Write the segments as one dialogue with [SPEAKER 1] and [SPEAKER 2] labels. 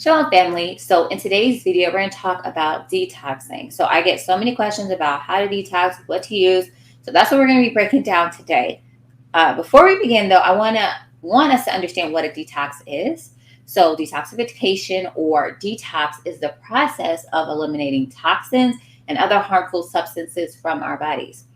[SPEAKER 1] Shalom family. So in today's video, we're going to talk about detoxing. So I get so many questions about how to detox, what to use. So that's what we're going to be breaking down today. Before we begin though, I want us to understand what a detox is. So detoxification or detox is the process of eliminating toxins and other harmful substances from our bodies.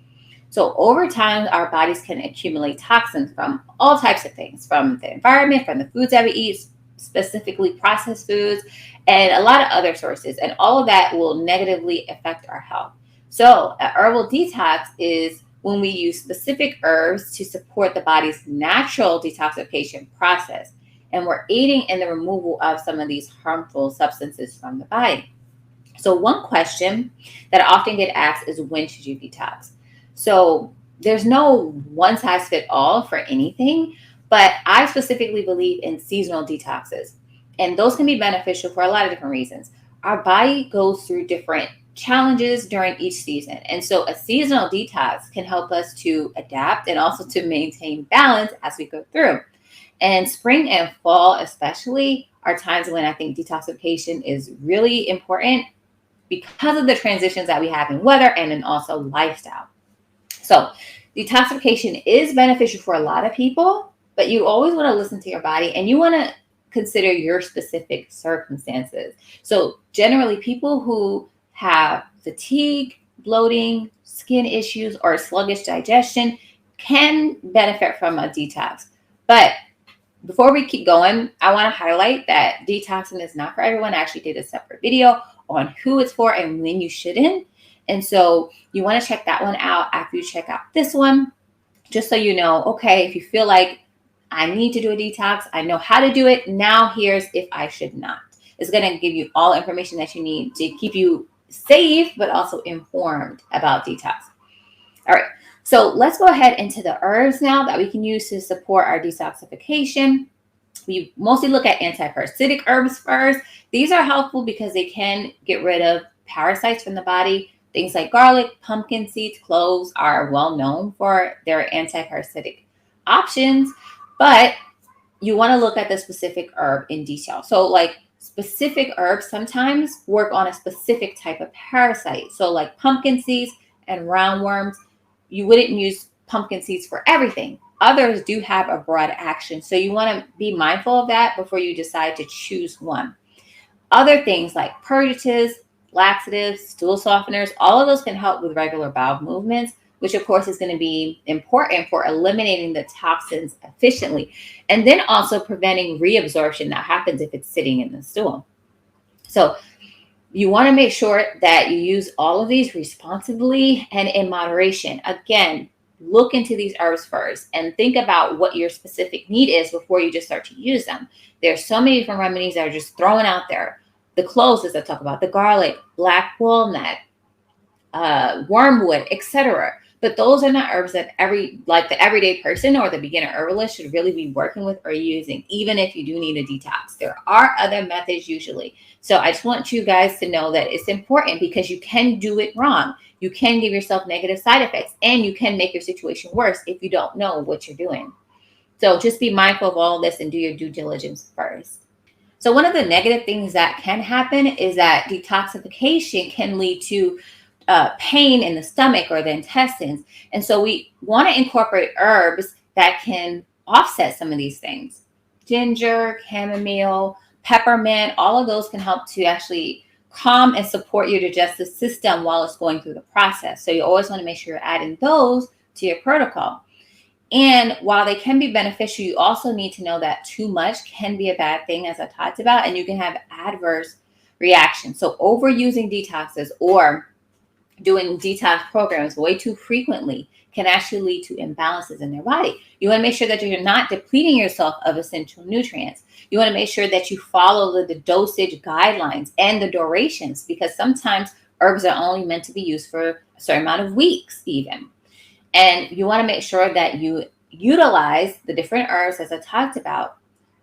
[SPEAKER 1] So over time, our bodies can accumulate toxins from all types of things, from the environment, from the foods that we eat, specifically processed foods, and a lot of other sources. And all of that will negatively affect our health. So a herbal detox is when we use specific herbs to support the body's natural detoxification process. And we're aiding in the removal of some of these harmful substances from the body. So one question that I often get asked is, when should you detox? So there's no one size fit all for anything, but I specifically believe in seasonal detoxes. And those can be beneficial for a lot of different reasons. Our body goes through different challenges during each season. And so a seasonal detox can help us to adapt and also to maintain balance as we go through. And spring and fall especially are times when I think detoxification is really important because of the transitions that we have in weather and in also lifestyle. So detoxification is beneficial for a lot of people, but you always want to listen to your body and you want to consider your specific circumstances. So generally, people who have fatigue, bloating, skin issues, or sluggish digestion can benefit from a detox. But before we keep going, I want to highlight that detoxing is not for everyone. I actually did a separate video on who it's for and when you shouldn't. And so you want to check that one out after you check out this one, just so you know, okay, if you feel like I need to do a detox, I know how to do it. Now here's if I should not. It's going to give you all information that you need to keep you safe, but also informed about detox. All right. So let's go ahead into the herbs now that we can use to support our detoxification. We mostly look at antiparasitic herbs first. These are helpful because they can get rid of parasites from the body. Things like garlic, pumpkin seeds, cloves are well known for their antiparasitic options, but you want to look at the specific herb in detail. So like specific herbs sometimes work on a specific type of parasite. So like pumpkin seeds and roundworms, you wouldn't use pumpkin seeds for everything. Others do have a broad action. So you want to be mindful of that before you decide to choose one. Other things like purgatives, laxatives, stool softeners, all of those can help with regular bowel movements, which of course is going to be important for eliminating the toxins efficiently. And then also preventing reabsorption that happens if it's sitting in the stool. So you want to make sure that you use all of these responsibly and in moderation. Again, look into these herbs first and think about what your specific need is before you just start to use them. There's so many different remedies that are just thrown out there. The cloves, as I talk about, the garlic, black walnut, wormwood, etc. But those are not herbs that the everyday person or the beginner herbalist should really be working with or using, even if you do need a detox. There are other methods usually. So I just want you guys to know that it's important because you can do it wrong. You can give yourself negative side effects and you can make your situation worse if you don't know what you're doing. So just be mindful of all of this and do your due diligence first. So one of the negative things that can happen is that detoxification can lead to pain in the stomach or the intestines. And so we want to incorporate herbs that can offset some of these things. Ginger, chamomile, peppermint, all of those can help to actually calm and support your digestive system while it's going through the process. So you always want to make sure you're adding those to your protocol. And while they can be beneficial, you also need to know that too much can be a bad thing, as I talked about, and you can have adverse reactions. So overusing detoxes or doing detox programs way too frequently can actually lead to imbalances in their body. You want to make sure that you're not depleting yourself of essential nutrients. You want to make sure that you follow the dosage guidelines and the durations, because sometimes herbs are only meant to be used for a certain amount of weeks even. And you want to make sure that you utilize the different herbs, as I talked about,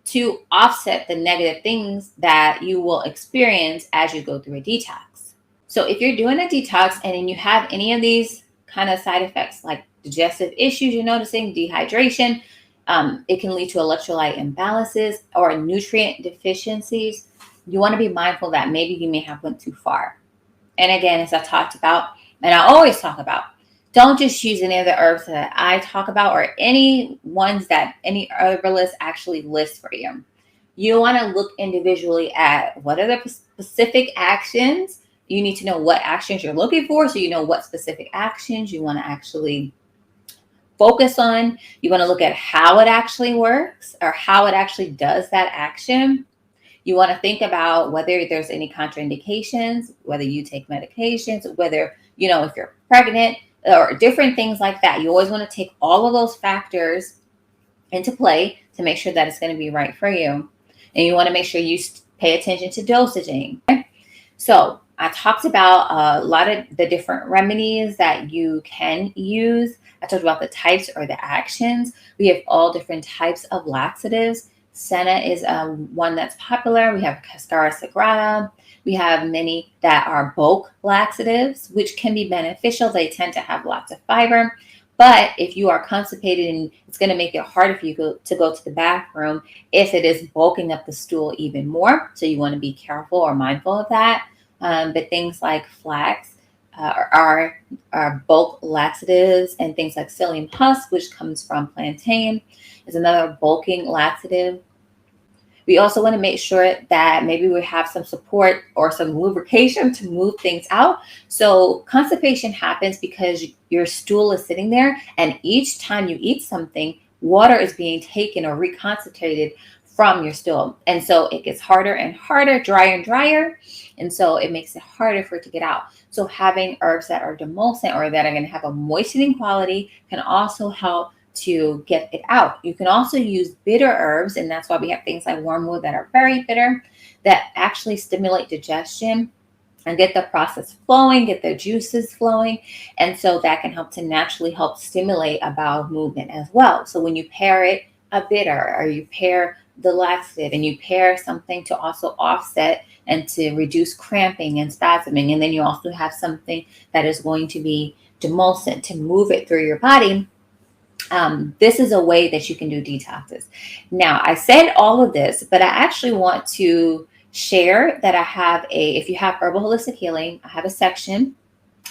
[SPEAKER 1] to offset the negative things that you will experience as you go through a detox. So if you're doing a detox and then you have any of these kind of side effects like digestive issues you're noticing, dehydration, it can lead to electrolyte imbalances or nutrient deficiencies, you want to be mindful that maybe you may have went too far. And again, as I talked about, and I always talk about, don't just use any of the herbs that I talk about or any ones that any herbalist actually lists for you. You want to look individually at what are the specific actions. You need to know what actions you're looking for, so you know what specific actions you want to actually focus on. You want to look at how it actually works or how it actually does that action. You want to think about whether there's any contraindications, whether you take medications, whether, if you're pregnant or different things like that. You always want to take all of those factors into play to make sure that it's going to be right for you. And you want to make sure you pay attention to dosaging. Okay? So I talked about a lot of the different remedies that you can use. I talked about the types or the actions. We have all different types of laxatives. Senna is one that's popular. We have Cascara Sagrada. We have many that are bulk laxatives, which can be beneficial. They tend to have lots of fiber. But if you are constipated, and it's going to make it harder for you to go to the bathroom if it is bulking up the stool even more. So you want to be careful or mindful of that. But things like flax are bulk laxatives, and things like psyllium husk, which comes from plantain, is another bulking laxative. We also want to make sure that maybe we have some support or some lubrication to move things out. So constipation happens because your stool is sitting there, and each time you eat something, water is being taken or reconcentrated from your stool. And so it gets harder and harder, drier and drier. And so it makes it harder for it to get out. So having herbs that are demulcent or that are going to have a moistening quality can also help to get it out. You can also use bitter herbs, and that's why we have things like wormwood that are very bitter, that actually stimulate digestion and get the process flowing, get the juices flowing. And so that can help to naturally help stimulate a bowel movement as well. So when you pair it a bitter, or you pair the laxative, and you pair something to also offset and to reduce cramping and spasming, and then you also have something that is going to be demulcent to move it through your body, this is a way that you can do detoxes. Now, I said all of this, but I actually want to share that I have if you have Herbal Holistic Healing, I have a section,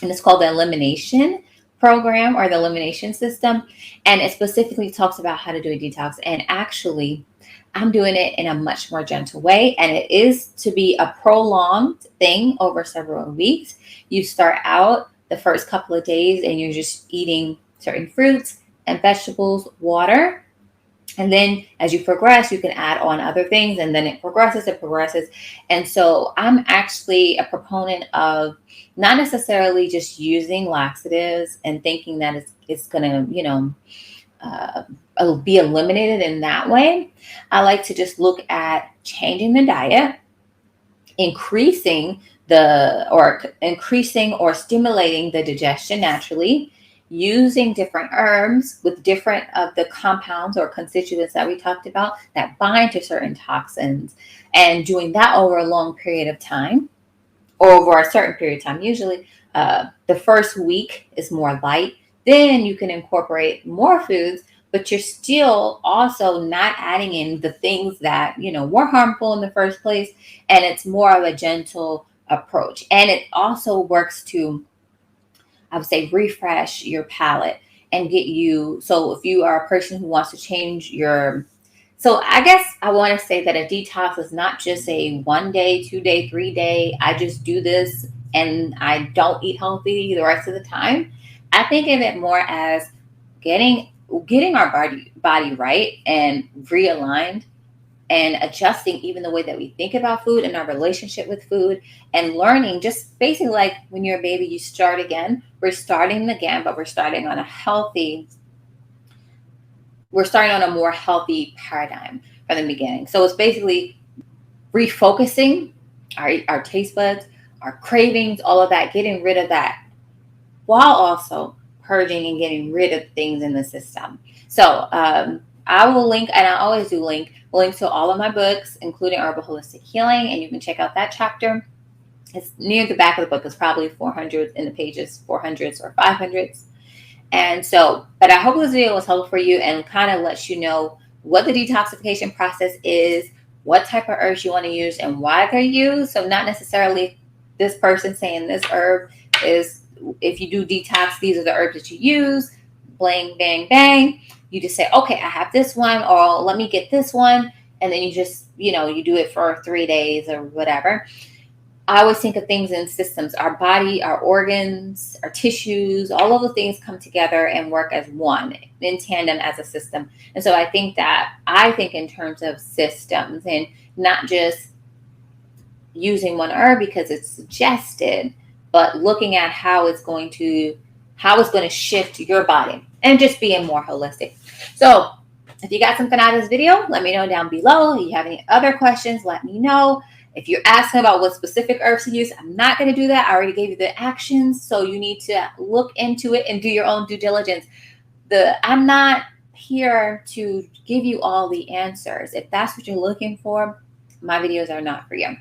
[SPEAKER 1] and it's called the Elimination Program or the Elimination System. And it specifically talks about how to do a detox. And actually, I'm doing it in a much more gentle way. And it is to be a prolonged thing over several weeks. You start out the first couple of days and you're just eating certain fruits and vegetables, water. And then as you progress, you can add on other things, and then it progresses. And so I'm actually a proponent of not necessarily just using laxatives and thinking that it's going to, be eliminated in that way. I like to just look at changing the diet, increasing or stimulating the digestion naturally, using different herbs with different of the compounds or constituents that we talked about that bind to certain toxins, and doing that over a long period of time, or over a certain period of time. Usually the first week is more light. Then you can incorporate more foods, but you're still also not adding in the things that, were harmful in the first place. And it's more of a gentle approach. And it also works to, I would say, refresh your palate and get you. So if you are a person who wants to change so I guess I want to say that a detox is not just a 1 day, 2 day, 3 day, I just do this and I don't eat healthy the rest of the time. I think of it more as getting our body right and realigned, and adjusting even the way that we think about food and our relationship with food, and learning, just basically like when you're a baby, you start again. We're starting again, but we're starting on a more healthy paradigm from the beginning. So it's basically refocusing our taste buds, our cravings, all of that, getting rid of that, while also purging and getting rid of things in the system. So I will link, and I always do link to all of my books, including Herbal Holistic Healing, and you can check out that chapter. It's near the back of the book. It's probably 400 in the pages, 400s or 500s. And so, but I hope this video was helpful for you and kind of lets you know what the detoxification process is, what type of herbs you want to use and why they're used. So not necessarily this person saying this herb is, if you do detox, these are the herbs that you use, bang, bang, bang. You just say, okay, I have this one, or let me get this one. And then you just, you do it for 3 days or whatever. I always think of things in systems. Our body, our organs, our tissues, all of the things come together and work as one, in tandem as a system. And so I think in terms of systems, and not just using one herb because it's suggested, but looking at how it's going to shift your body and just being more holistic. So if you got something out of this video, let me know down below. If you have any other questions, let me know. If you're asking about what specific herbs to use, I'm not going to do that. I already gave you the actions, so you need to look into it and do your own due diligence. I'm not here to give you all the answers. If that's what you're looking for, my videos are not for you.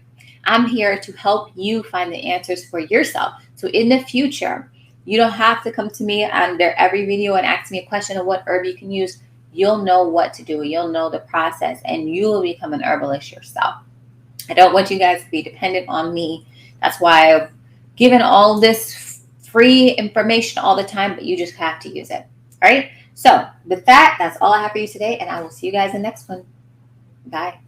[SPEAKER 1] I'm here to help you find the answers for yourself. So in the future, you don't have to come to me under every video and ask me a question of what herb you can use. You'll know what to do. You'll know the process, and you will become an herbalist yourself. I don't want you guys to be dependent on me. That's why I've given all this free information all the time, but you just have to use it. All right. So with that, that's all I have for you today, and I will see you guys in the next one. Bye.